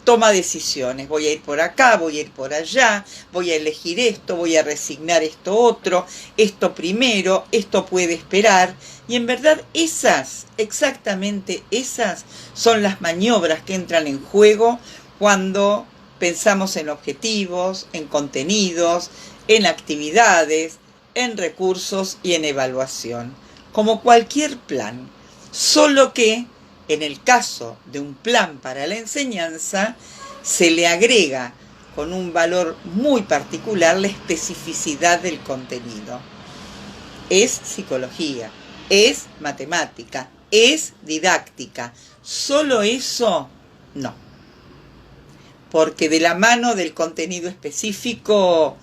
Speaker 1: toma decisiones, voy a ir por acá, voy a ir por allá, voy a elegir esto, voy a resignar esto otro, esto primero, esto puede esperar. Y en verdad esas, exactamente esas, son las maniobras que entran en juego cuando pensamos en objetivos, en contenidos, en actividades, en recursos y en evaluación. Como cualquier plan, solo que en el caso de un plan para la enseñanza, se le agrega con un valor muy particular la especificidad del contenido. Es psicología, es matemática, es didáctica. Solo eso, no. Porque de la mano del contenido específico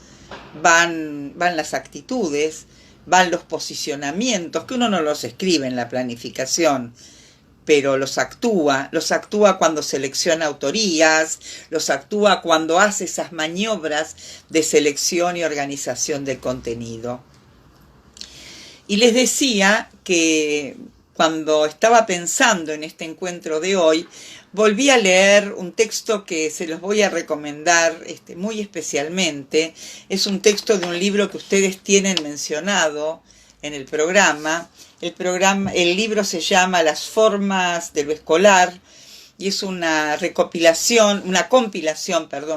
Speaker 1: van las actitudes, van los posicionamientos, que uno no los escribe en la planificación, pero los actúa cuando selecciona autorías, los actúa cuando hace esas maniobras de selección y organización del contenido. Y les decía que cuando estaba pensando en este encuentro de hoy, volví a leer un texto que se los voy a recomendar muy especialmente. Es un texto de un libro que ustedes tienen mencionado en el programa. El libro se llama Las formas de lo escolar y es una compilación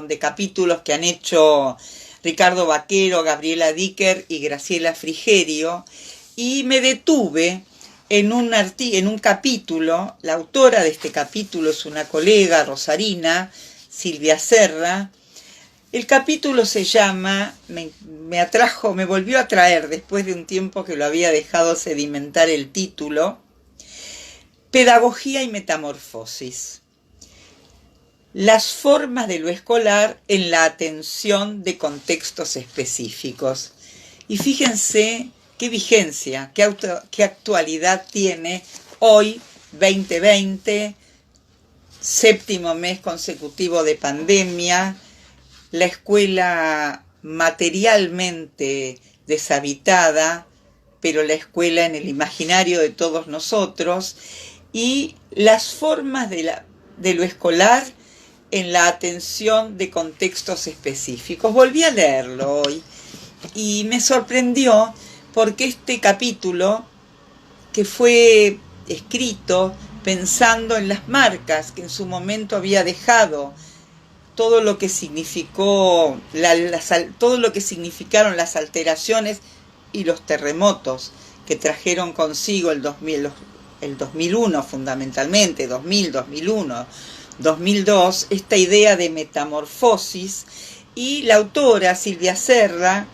Speaker 1: de capítulos que han hecho Ricardo Vaquero, Gabriela Dicker y Graciela Frigerio. Y me detuve en un capítulo. La autora de este capítulo es una colega rosarina, Silvia Serra. El capítulo se llama, me volvió a traer después de un tiempo que lo había dejado sedimentar el título, Pedagogía y metamorfosis. Las formas de lo escolar en la atención de contextos específicos. Y fíjense qué vigencia, qué actualidad tiene hoy, 2020, séptimo mes consecutivo de pandemia, la escuela materialmente deshabitada, pero la escuela en el imaginario de todos nosotros, y las formas de lo escolar en la atención de contextos específicos. Volví a leerlo hoy y me sorprendió porque este capítulo, que fue escrito pensando en las marcas que en su momento había dejado todo lo que significó todo lo que significaron las alteraciones y los terremotos que trajeron consigo el 2001 fundamentalmente, 2001, 2002, esta idea de metamorfosis. Y la autora Silvia Serra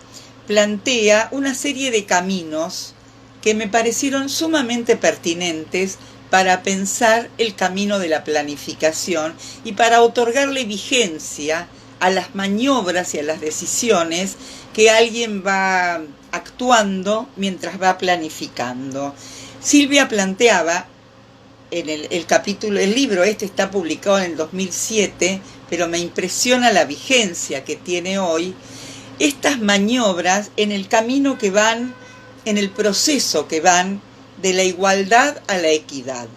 Speaker 1: plantea una serie de caminos que me parecieron sumamente pertinentes para pensar el camino de la planificación y para otorgarle vigencia a las maniobras y a las decisiones que alguien va actuando mientras va planificando. Silvia planteaba en el libro está publicado en el 2007, pero me impresiona la vigencia que tiene hoy, estas maniobras en el camino que van, en el proceso que van de la igualdad a la equidad.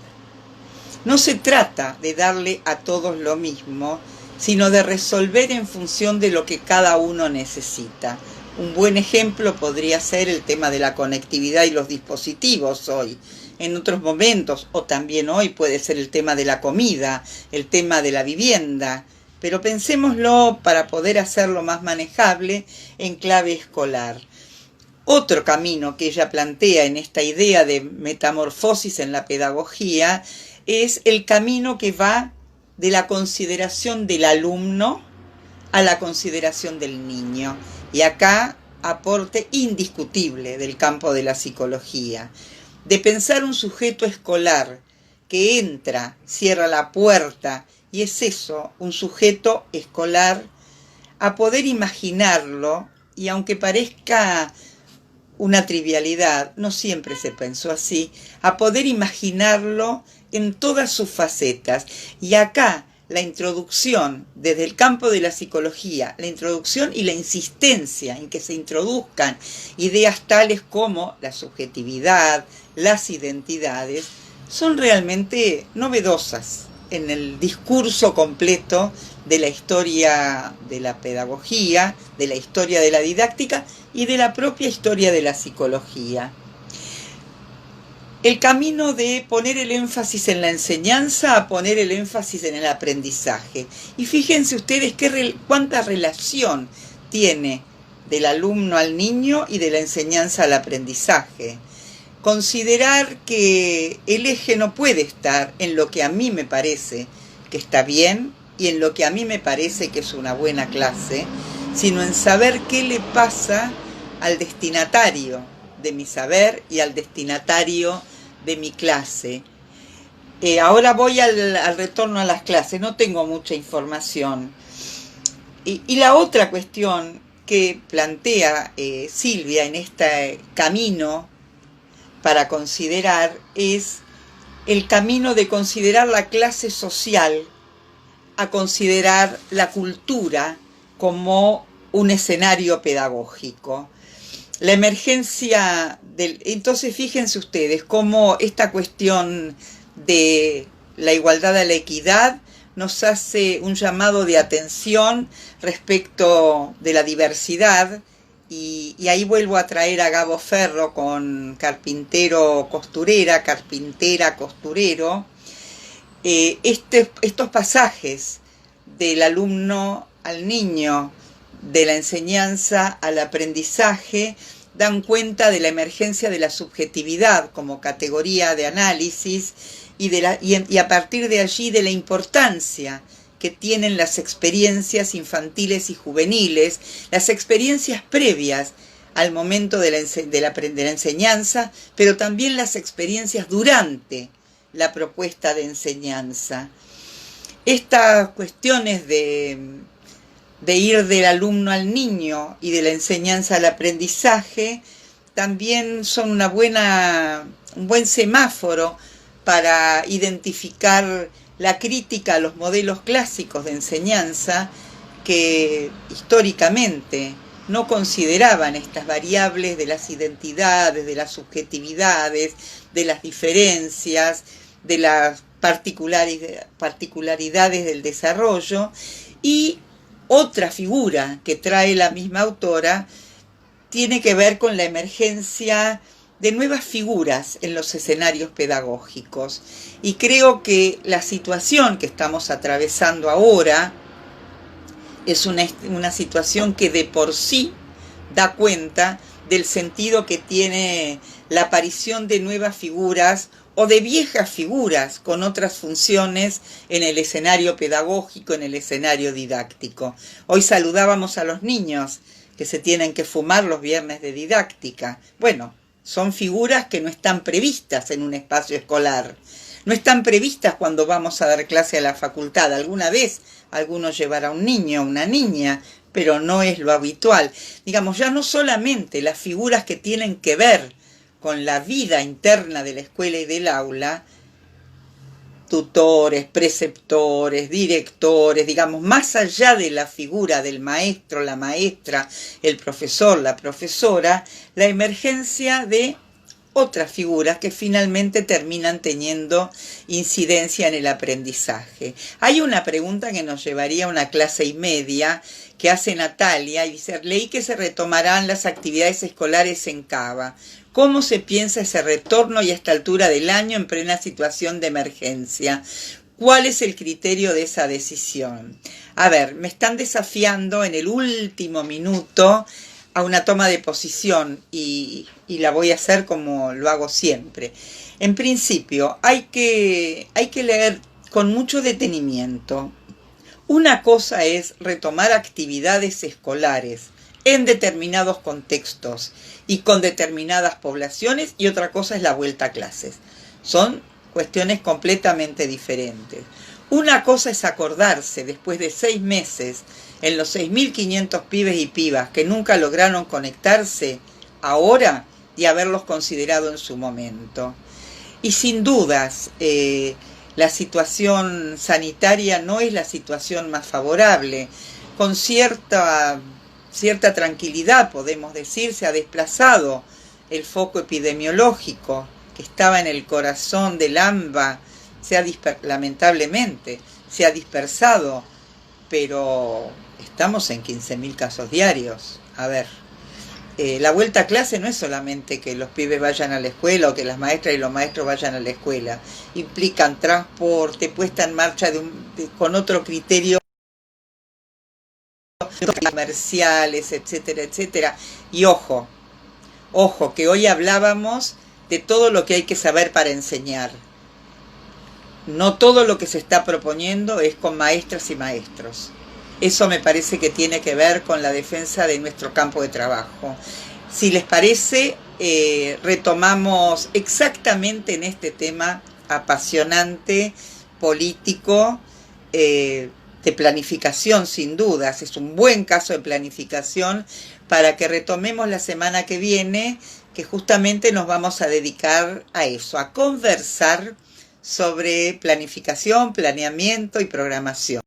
Speaker 1: No se trata de darle a todos lo mismo, sino de resolver en función de lo que cada uno necesita. Un buen ejemplo podría ser el tema de la conectividad y los dispositivos hoy. En otros momentos, o también hoy, puede ser el tema de la comida, el tema de la vivienda, pero pensémoslo para poder hacerlo más manejable en clave escolar. Otro camino que ella plantea en esta idea de metamorfosis en la pedagogía es el camino que va de la consideración del alumno a la consideración del niño. Y acá aporte indiscutible del campo de la psicología, de pensar un sujeto escolar que entra, cierra la puerta, y es eso, un sujeto escolar, a poder imaginarlo, y aunque parezca una trivialidad, no siempre se pensó así, a poder imaginarlo en todas sus facetas. Y acá la introducción desde el campo de la psicología, la introducción y la insistencia en que se introduzcan ideas tales como la subjetividad, las identidades, son realmente novedosas en el discurso completo de la historia de la pedagogía, de la historia de la didáctica y de la propia historia de la psicología. El camino de poner el énfasis en la enseñanza a poner el énfasis en el aprendizaje. Y fíjense ustedes cuánta relación tiene del alumno al niño y de la enseñanza al aprendizaje. Considerar que el eje no puede estar en lo que a mí me parece que está bien y en lo que a mí me parece que es una buena clase, sino en saber qué le pasa al destinatario de mi saber y al destinatario de mi clase. Ahora voy al retorno a las clases, no tengo mucha información. Y la otra cuestión que plantea Silvia en este camino para considerar es el camino de considerar la clase social a considerar la cultura como un escenario pedagógico. La emergencia entonces fíjense ustedes cómo esta cuestión de la igualdad a la equidad nos hace un llamado de atención respecto de la diversidad, y ahí vuelvo a traer a Gabo Ferro con carpintera costurero, estos pasajes del alumno al niño, de la enseñanza al aprendizaje, dan cuenta de la emergencia de la subjetividad como categoría de análisis y a partir de allí de la importancia que tienen las experiencias infantiles y juveniles, las experiencias previas al momento de la enseñanza, pero también las experiencias durante la propuesta de enseñanza. Estas cuestiones de ir del alumno al niño y de la enseñanza al aprendizaje también son un buen semáforo para identificar la crítica a los modelos clásicos de enseñanza que históricamente no consideraban estas variables de las identidades, de las subjetividades, de las diferencias, de las particularidades del desarrollo. Y otra figura que trae la misma autora tiene que ver con la emergencia de nuevas figuras en los escenarios pedagógicos. Y creo que la situación que estamos atravesando ahora es una situación que de por sí da cuenta del sentido que tiene la aparición de nuevas figuras o de viejas figuras con otras funciones en el escenario pedagógico, en el escenario didáctico. Hoy saludábamos a los niños que se tienen que fumar los viernes de didáctica. Bueno, son figuras que no están previstas en un espacio escolar. No están previstas cuando vamos a dar clase a la facultad. Alguna vez alguno llevará un niño o una niña, pero no es lo habitual. Digamos, ya no solamente las figuras que tienen que ver con la vida interna de la escuela y del aula, tutores, preceptores, directores, digamos, más allá de la figura del maestro, la maestra, el profesor, la profesora, la emergencia de otras figuras que finalmente terminan teniendo incidencia en el aprendizaje. Hay una pregunta que nos llevaría a una clase y media que hace Natalia y dice: leí que se retomarán las actividades escolares en Cava. ¿Cómo se piensa ese retorno y a esta altura del año en plena situación de emergencia? ¿Cuál es el criterio de esa decisión? A ver, me están desafiando en el último minuto a una toma de posición y la voy a hacer como lo hago siempre. En principio, hay que leer con mucho detenimiento. Una cosa es retomar actividades escolares en determinados contextos y con determinadas poblaciones, y otra cosa es la vuelta a clases. Son cuestiones completamente diferentes. Una cosa es acordarse después de 6 meses en los 6.500 pibes y pibas que nunca lograron conectarse ahora y haberlos considerado en su momento. Y sin dudas, la situación sanitaria no es la situación más favorable. Con cierta tranquilidad, podemos decir, se ha desplazado el foco epidemiológico que estaba en el corazón del AMBA, lamentablemente se ha dispersado, pero estamos en 15.000 casos diarios. A ver, la vuelta a clase no es solamente que los pibes vayan a la escuela o que las maestras y los maestros vayan a la escuela. Implican transporte, puesta en marcha con otro criterio, comerciales, etcétera, etcétera. Y ojo, que hoy hablábamos de todo lo que hay que saber para enseñar. No todo lo que se está proponiendo es con maestras y maestros. Eso me parece que tiene que ver con la defensa de nuestro campo de trabajo. Si les parece, retomamos exactamente en este tema apasionante, político, de planificación, sin dudas. Es un buen caso de planificación para que retomemos la semana que viene, que justamente nos vamos a dedicar a eso, a conversar sobre planificación, planeamiento y programación.